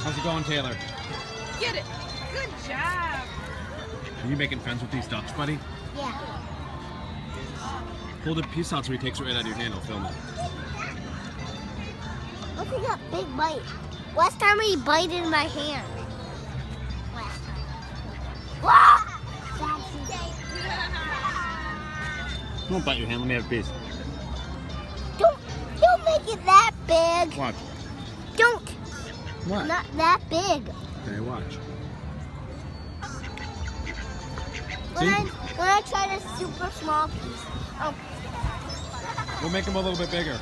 How's it going, Taylor? Get it. Good job. Are you making friends with these ducks, buddy? Yeah. Hold a piece out so he takes it right out of your hand. I'll film it. Look at that big bite. Last time he bit in my hand. Last time. Wah! Don't bite your hand. Let me have a piece. Don't make it that big. Watch. Don't. What? Not that big. Okay, watch. When I try the super small piece. Oh. We'll make them a little bit bigger.